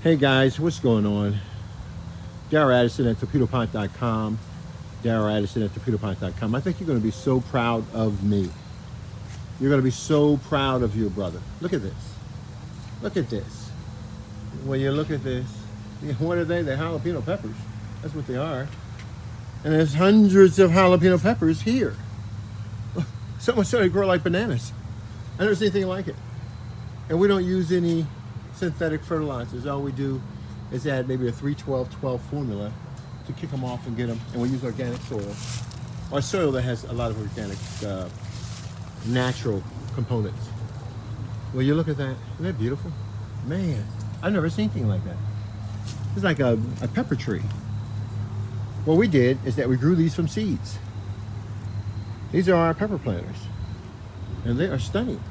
Hey guys, what's going on? Darryl Addison at Torpedopot.com. Darryl Addison at Torpedopot.com. I think you're going to be so proud of me. You're going to be so proud of your brother. Look at this. Look at this. When you look at this, what are they? They're jalapeno peppers. That's what they are. And there's hundreds of jalapeno peppers here. Someone said they grow like bananas. I never seen anything like it. And we don't use any synthetic fertilizers. All we do is add maybe a 3-12-12 formula to kick them off and get them. And we use organic soil, or soil that has a lot of organic, natural components. Well, you look at that. Isn't that beautiful? Man, I've never seen anything like that. It's like a pepper tree. What we did is that we grew these from seeds. These are our pepper planters, and they are stunning.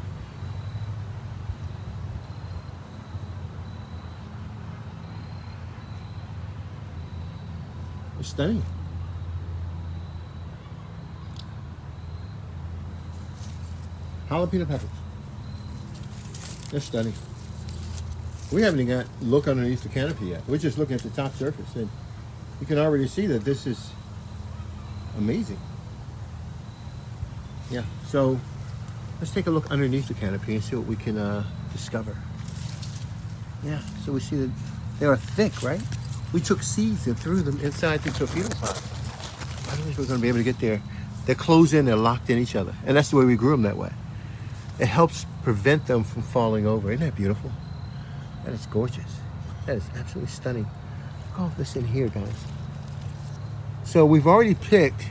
They're stunning. Jalapeno peppers. They're stunning. We haven't even got look underneath the canopy yet. We're just looking at the top surface, and you can already see that this is amazing. Yeah, so let's take a look underneath the canopy and see what we can discover. Yeah, so we see that they are thick, right? We took seeds and threw them inside the torpedo pot. I don't think we're going to be able to get there. They're closed in, they're locked in each other. And that's the way we grew them that way. It helps prevent them from falling over. Isn't that beautiful? That is gorgeous. That is absolutely stunning. Look at all this in here, guys. So we've already picked,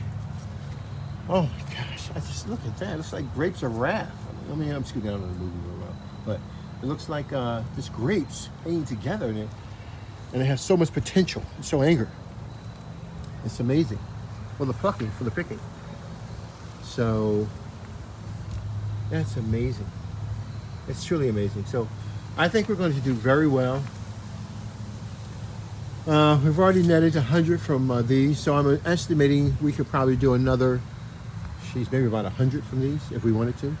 oh my gosh, I just look at that. It looks like grapes of wrath. I mean, I'm scooting down on the movie real well. But it looks like just grapes hanging together in it. And it has so much potential. It's so angry. It's amazing. For the plucking, for the picking. So that's amazing. It's truly amazing. So I think we're going to do very well. We've already netted 100 from these, so I'm estimating we could probably do another, maybe about 100 from these if we wanted to.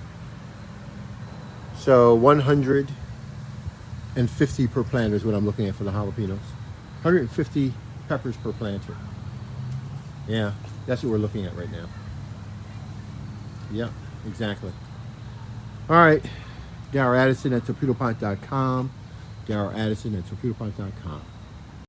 So 150 per planter is what I'm looking at for the jalapenos. 150 peppers per planter. Yeah, that's what we're looking at right now. Yeah, exactly. All right, Darryl Addison at Torpedopot.com. Darryl Addison at Torpedopot.com.